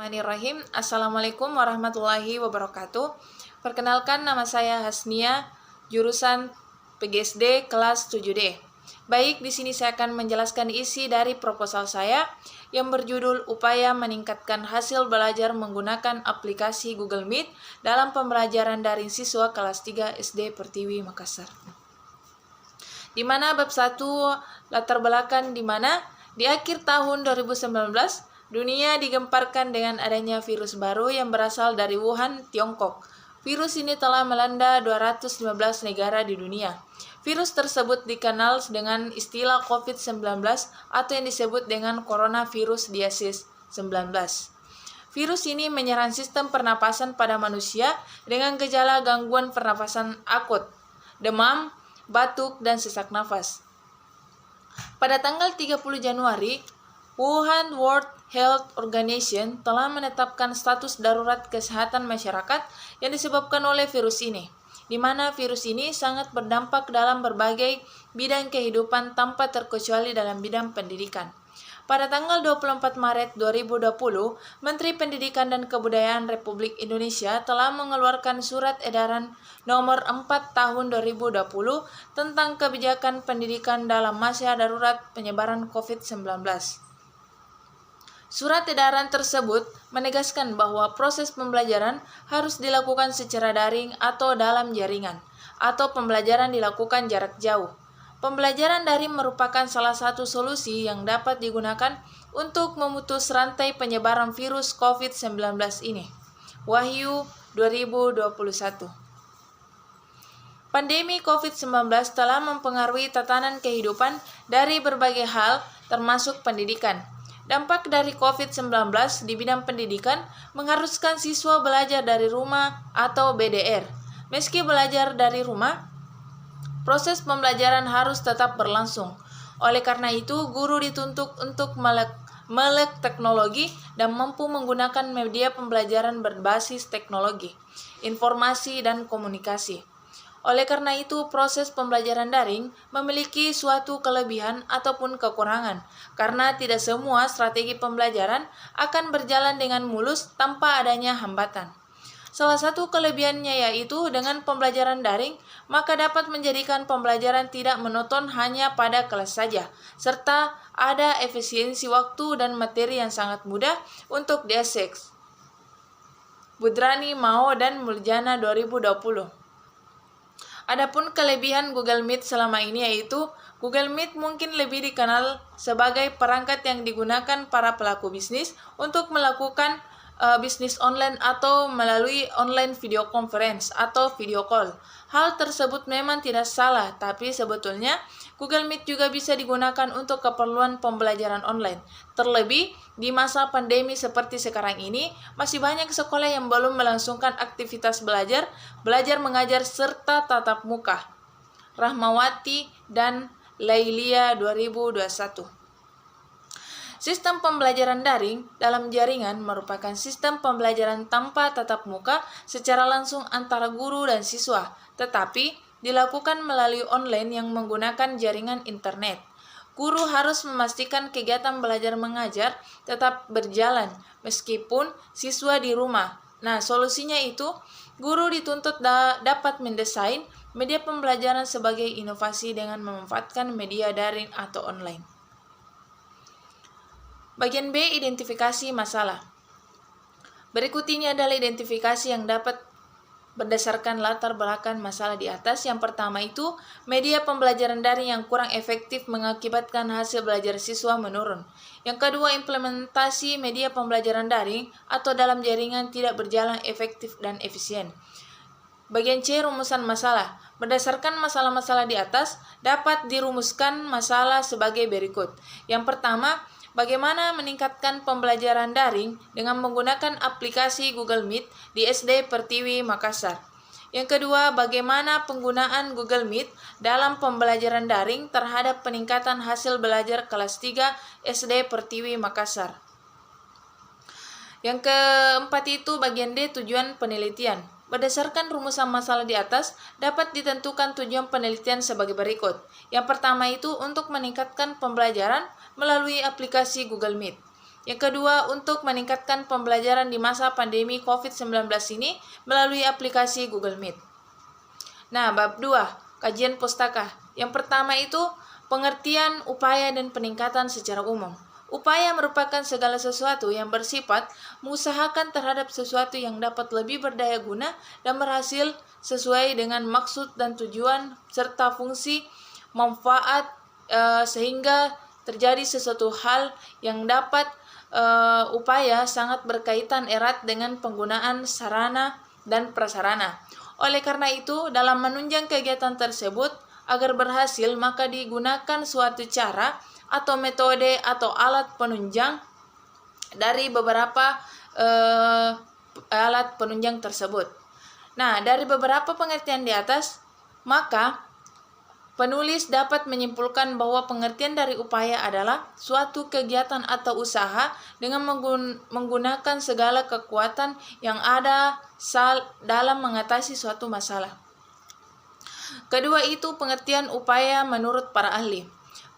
Bismillahirrahmanirrahim. Assalamualaikum warahmatullahi wabarakatuh. Perkenalkan, nama saya Hasnia, jurusan PGSD kelas 7D. Baik, di sini saya akan menjelaskan isi dari proposal saya yang berjudul Upaya Meningkatkan Hasil Belajar Menggunakan Aplikasi Google Meet dalam Pembelajaran Daring Siswa kelas 3 SD Pertiwi Makassar. Di mana bab 1 latar belakang di mana di akhir tahun 2019 dunia digemparkan dengan adanya virus baru yang berasal dari Wuhan, Tiongkok. Virus ini telah melanda 215 negara di dunia. Virus tersebut dikenal dengan istilah COVID-19 atau yang disebut dengan coronavirus disease 19. Virus ini menyerang sistem pernapasan pada manusia dengan gejala gangguan pernapasan akut, demam, batuk, dan sesak nafas. Pada tanggal 30 Januari, Wuhan World Health Organization telah menetapkan status darurat kesehatan masyarakat yang disebabkan oleh virus ini, di mana virus ini sangat berdampak dalam berbagai bidang kehidupan tanpa terkecuali dalam bidang pendidikan. Pada tanggal 24 Maret 2020, Menteri Pendidikan dan Kebudayaan Republik Indonesia telah mengeluarkan Surat Edaran Nomor 4 Tahun 2020 tentang kebijakan pendidikan dalam masa darurat penyebaran COVID-19. Surat edaran tersebut menegaskan bahwa proses pembelajaran harus dilakukan secara daring atau dalam jaringan, atau pembelajaran dilakukan jarak jauh. Pembelajaran daring merupakan salah satu solusi yang dapat digunakan untuk memutus rantai penyebaran virus COVID-19 ini. Wahyu 2021. Pandemi COVID-19 telah mempengaruhi tatanan kehidupan dari berbagai hal, termasuk pendidikan. Dampak dari COVID-19 di bidang pendidikan mengharuskan siswa belajar dari rumah atau BDR. Meski belajar dari rumah, proses pembelajaran harus tetap berlangsung. Oleh karena itu, guru dituntut untuk melek teknologi dan mampu menggunakan media pembelajaran berbasis teknologi, informasi, dan komunikasi. Oleh karena itu, proses pembelajaran daring memiliki suatu kelebihan ataupun kekurangan, karena tidak semua strategi pembelajaran akan berjalan dengan mulus tanpa adanya hambatan. Salah satu kelebihannya yaitu dengan pembelajaran daring, maka dapat menjadikan pembelajaran tidak monoton hanya pada kelas saja, serta ada efisiensi waktu dan materi yang sangat mudah untuk diakses. Budrani Mao dan Muljana 2020. Adapun kelebihan Google Meet selama ini yaitu Google Meet mungkin lebih dikenal sebagai perangkat yang digunakan para pelaku bisnis untuk melakukan bisnis online atau melalui online video conference atau video call. Hal tersebut memang tidak salah, tapi sebetulnya Google Meet juga bisa digunakan untuk keperluan pembelajaran online. Terlebih di masa pandemi seperti sekarang ini, masih banyak sekolah yang belum melangsungkan aktivitas belajar mengajar serta tatap muka. Rahmawati dan Lailia 2021. Sistem pembelajaran daring dalam jaringan merupakan sistem pembelajaran tanpa tatap muka secara langsung antara guru dan siswa, tetapi dilakukan melalui online yang menggunakan jaringan internet. Guru harus memastikan kegiatan belajar mengajar tetap berjalan meskipun siswa di rumah. Nah, solusinya itu guru dituntut dapat mendesain media pembelajaran sebagai inovasi dengan memanfaatkan media daring atau online. Bagian B, identifikasi masalah. Berikut ini adalah identifikasi yang dapat berdasarkan latar belakang masalah di atas. Yang pertama itu, media pembelajaran daring yang kurang efektif mengakibatkan hasil belajar siswa menurun. Yang kedua, implementasi media pembelajaran daring atau dalam jaringan tidak berjalan efektif dan efisien. Bagian C, rumusan masalah. Berdasarkan masalah-masalah di atas, dapat dirumuskan masalah sebagai berikut. Yang pertama, bagaimana meningkatkan pembelajaran daring dengan menggunakan aplikasi Google Meet di SD Pertiwi Makassar. Yang kedua, bagaimana penggunaan Google Meet dalam pembelajaran daring terhadap peningkatan hasil belajar kelas 3 SD Pertiwi Makassar. Yang keempat itu bagian D, tujuan penelitian. Berdasarkan rumusan masalah di atas, dapat ditentukan tujuan penelitian sebagai berikut. Yang pertama itu untuk meningkatkan pembelajaran melalui aplikasi Google Meet. Yang kedua, untuk meningkatkan pembelajaran di masa pandemi COVID-19 ini melalui aplikasi Google Meet. Nah, bab 2, kajian pustaka. Yang pertama itu pengertian, upaya, dan peningkatan secara umum. Upaya merupakan segala sesuatu yang bersifat mengusahakan terhadap sesuatu yang dapat lebih berdaya guna dan berhasil sesuai dengan maksud dan tujuan serta fungsi manfaat sehingga terjadi sesuatu hal yang dapat upaya sangat berkaitan erat dengan penggunaan sarana dan prasarana. Oleh karena itu, dalam menunjang kegiatan tersebut agar berhasil maka digunakan suatu cara atau metode atau alat penunjang dari beberapa alat penunjang tersebut. Nah, dari beberapa pengertian di atas, maka penulis dapat menyimpulkan bahwa pengertian dari upaya adalah suatu kegiatan atau usaha dengan menggunakan segala kekuatan yang ada dalam mengatasi suatu masalah. Kedua itu pengertian upaya menurut para ahli.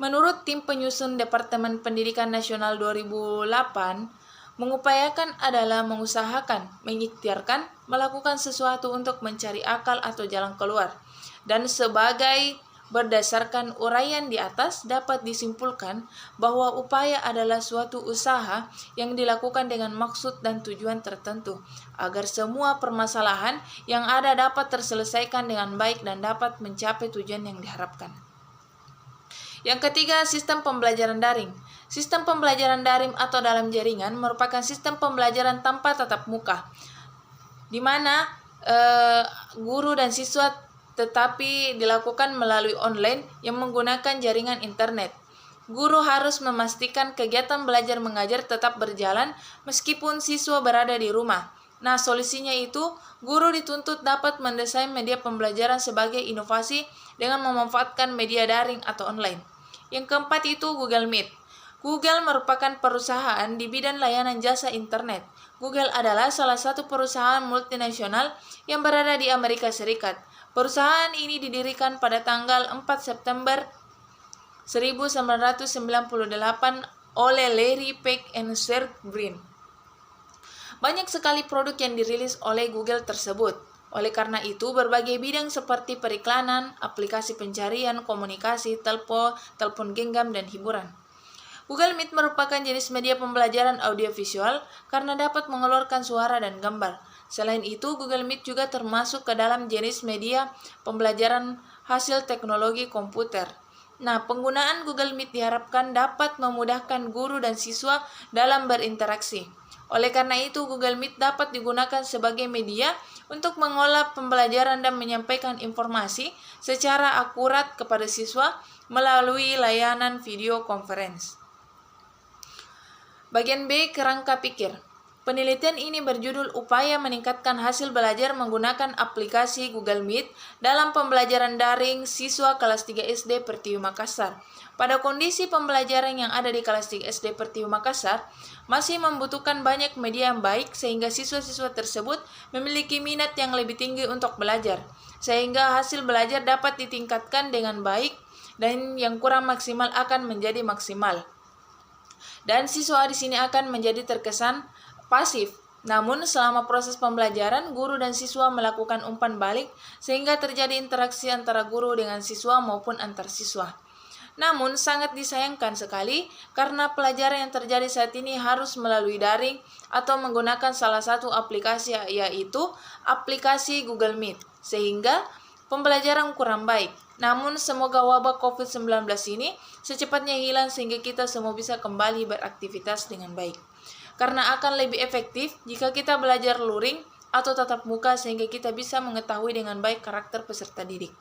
Menurut tim penyusun Departemen Pendidikan Nasional 2008, mengupayakan adalah mengusahakan, mengikhtiarkan, melakukan sesuatu untuk mencari akal atau jalan keluar. Dan sebagai berdasarkan uraian di atas dapat disimpulkan bahwa upaya adalah suatu usaha yang dilakukan dengan maksud dan tujuan tertentu agar semua permasalahan yang ada dapat terselesaikan dengan baik dan dapat mencapai tujuan yang diharapkan. Yang ketiga, sistem pembelajaran daring. Sistem pembelajaran daring atau dalam jaringan merupakan sistem pembelajaran tanpa tatap muka, di mana guru dan siswa tetapi dilakukan melalui online yang menggunakan jaringan internet. Guru harus memastikan kegiatan belajar mengajar tetap berjalan meskipun siswa berada di rumah. Nah, solusinya itu, guru dituntut dapat mendesain media pembelajaran sebagai inovasi dengan memanfaatkan media daring atau online. Yang keempat itu Google Meet. Google merupakan perusahaan di bidang layanan jasa internet. Google adalah salah satu perusahaan multinasional yang berada di Amerika Serikat. Perusahaan ini didirikan pada tanggal 4 September 1998 oleh Larry Page dan Sergey Brin. Banyak sekali produk yang dirilis oleh Google tersebut. Oleh karena itu, berbagai bidang seperti periklanan, aplikasi pencarian, komunikasi, telepon genggam, dan hiburan. Google Meet merupakan jenis media pembelajaran audiovisual karena dapat mengeluarkan suara dan gambar. Selain itu, Google Meet juga termasuk ke dalam jenis media pembelajaran hasil teknologi komputer. Nah, penggunaan Google Meet diharapkan dapat memudahkan guru dan siswa dalam berinteraksi. Oleh karena itu, Google Meet dapat digunakan sebagai media untuk mengolah pembelajaran dan menyampaikan informasi secara akurat kepada siswa melalui layanan video conference. Bagian B, kerangka pikir. Penelitian ini berjudul Upaya Meningkatkan Hasil Belajar Menggunakan Aplikasi Google Meet dalam Pembelajaran Daring Siswa Kelas 3 SD Pertiwi Makassar. Pada kondisi pembelajaran yang ada di kelas 3 SD Pertiwi Makassar, masih membutuhkan banyak media yang baik sehingga siswa-siswa tersebut memiliki minat yang lebih tinggi untuk belajar, sehingga hasil belajar dapat ditingkatkan dengan baik dan yang kurang maksimal akan menjadi maksimal. Dan siswa di sini akan menjadi terkesan pasif. Namun selama proses pembelajaran, guru dan siswa melakukan umpan balik sehingga terjadi interaksi antara guru dengan siswa maupun antar siswa. Namun sangat disayangkan sekali karena pelajaran yang terjadi saat ini harus melalui daring atau menggunakan salah satu aplikasi, yaitu aplikasi Google Meet, sehingga pembelajaran kurang baik. Namun semoga wabah COVID-19 ini secepatnya hilang sehingga kita semua bisa kembali beraktivitas dengan baik. Karena akan lebih efektif jika kita belajar luring atau tatap muka sehingga kita bisa mengetahui dengan baik karakter peserta didik.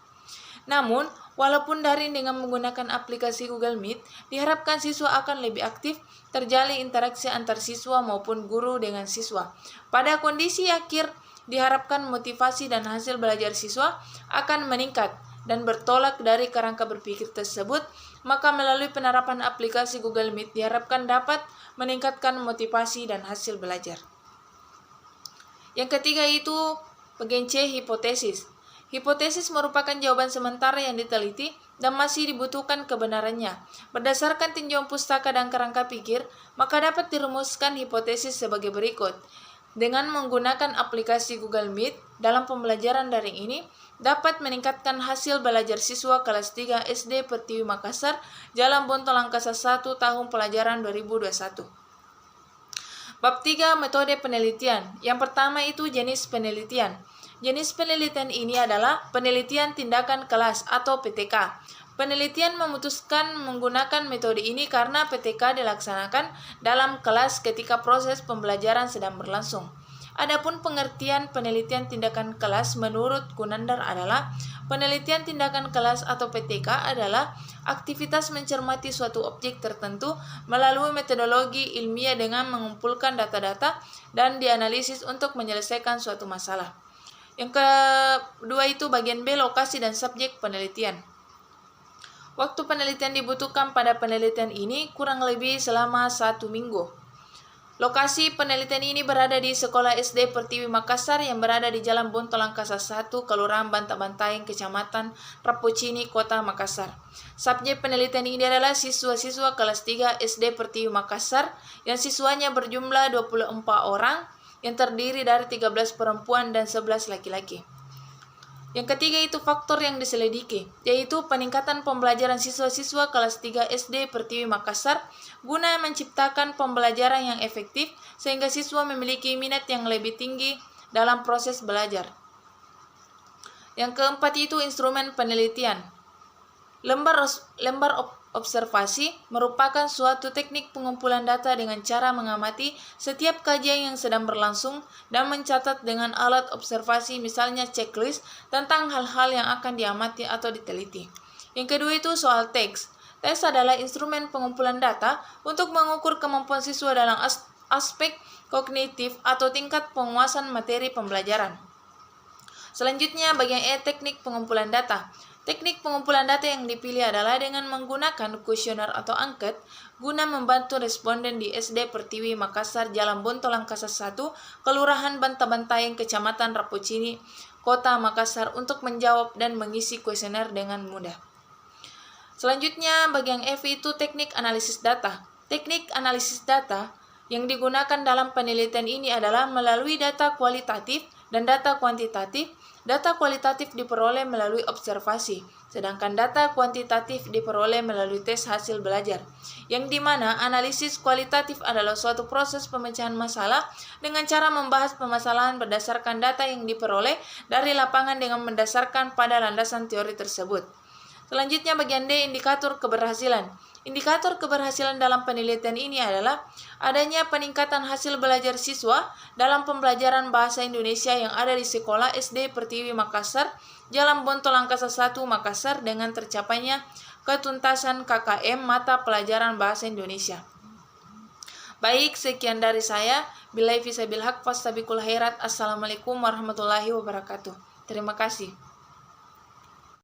Namun, walaupun daring dengan menggunakan aplikasi Google Meet, diharapkan siswa akan lebih aktif terjalin interaksi antar siswa maupun guru dengan siswa. Pada kondisi akhir, diharapkan motivasi dan hasil belajar siswa akan meningkat dan bertolak dari kerangka berpikir tersebut, maka melalui penerapan aplikasi Google Meet diharapkan dapat meningkatkan motivasi dan hasil belajar. Yang ketiga itu bagian C, hipotesis. Hipotesis merupakan jawaban sementara yang diteliti dan masih dibutuhkan kebenarannya. Berdasarkan tinjauan pustaka dan kerangka pikir, maka dapat dirumuskan hipotesis sebagai berikut. Dengan menggunakan aplikasi Google Meet dalam pembelajaran daring ini, dapat meningkatkan hasil belajar siswa kelas 3 SD Pertiwi Makassar, Jalan Bontol Angkasa 1 tahun pelajaran 2021. Bab 3 metode penelitian. Yang pertama itu jenis penelitian. Jenis penelitian ini adalah penelitian tindakan kelas atau PTK. Penelitian memutuskan menggunakan metode ini karena PTK dilaksanakan dalam kelas ketika proses pembelajaran sedang berlangsung. Adapun pengertian penelitian tindakan kelas menurut Kunandar adalah penelitian tindakan kelas atau PTK adalah aktivitas mencermati suatu objek tertentu melalui metodologi ilmiah dengan mengumpulkan data-data dan dianalisis untuk menyelesaikan suatu masalah. Yang kedua itu bagian B, lokasi dan subjek penelitian. Waktu penelitian dibutuhkan pada penelitian ini kurang lebih selama 1 minggu. Lokasi penelitian ini berada di Sekolah SD Pertiwi Makassar yang berada di Jalan Bontol Angkasa 1, Kelurahan Banta-Bantaeng, Kecamatan Rapocini, Kota Makassar. Subjek penelitian ini adalah siswa-siswa kelas 3 SD Pertiwi Makassar yang siswanya berjumlah 24 orang yang terdiri dari 13 perempuan dan 11 laki-laki. Yang ketiga itu faktor yang diselidiki, yaitu peningkatan pembelajaran siswa-siswa kelas 3 SD Pertiwi Makassar guna menciptakan pembelajaran yang efektif sehingga siswa memiliki minat yang lebih tinggi dalam proses belajar. Yang keempat itu instrumen penelitian. Lembar observasi merupakan suatu teknik pengumpulan data dengan cara mengamati setiap kajian yang sedang berlangsung dan mencatat dengan alat observasi, misalnya checklist tentang hal-hal yang akan diamati atau diteliti. Yang kedua itu soal teks. Teks adalah instrumen pengumpulan data untuk mengukur kemampuan siswa dalam aspek kognitif atau tingkat penguasaan materi pembelajaran. Selanjutnya bagian E, teknik pengumpulan data. Teknik pengumpulan data yang dipilih adalah dengan menggunakan kuesioner atau angket guna membantu responden di SD Pertiwi Makassar, Jalan Bontol Angkasa 1, Kelurahan Banta-Bantaeng, Kecamatan Rapocini, Kota Makassar untuk menjawab dan mengisi kuesioner dengan mudah. Selanjutnya bagian F itu teknik analisis data. Teknik analisis data yang digunakan dalam penelitian ini adalah melalui data kualitatif dan data kuantitatif. Data kualitatif diperoleh melalui observasi, sedangkan data kuantitatif diperoleh melalui tes hasil belajar, yang dimana analisis kualitatif adalah suatu proses pemecahan masalah dengan cara membahas permasalahan berdasarkan data yang diperoleh dari lapangan dengan mendasarkan pada landasan teori tersebut. Selanjutnya bagian D, indikator keberhasilan. Indikator keberhasilan dalam penelitian ini adalah adanya peningkatan hasil belajar siswa dalam pembelajaran bahasa Indonesia yang ada di Sekolah SD Pertiwi Makassar, Jalan Bontol Angkasa 1 Makassar dengan tercapainya ketuntasan KKM mata pelajaran bahasa Indonesia. Baik, sekian dari saya. Billahi fissabil haq fastabiqul khairat. Assalamualaikum warahmatullahi wabarakatuh. Terima kasih.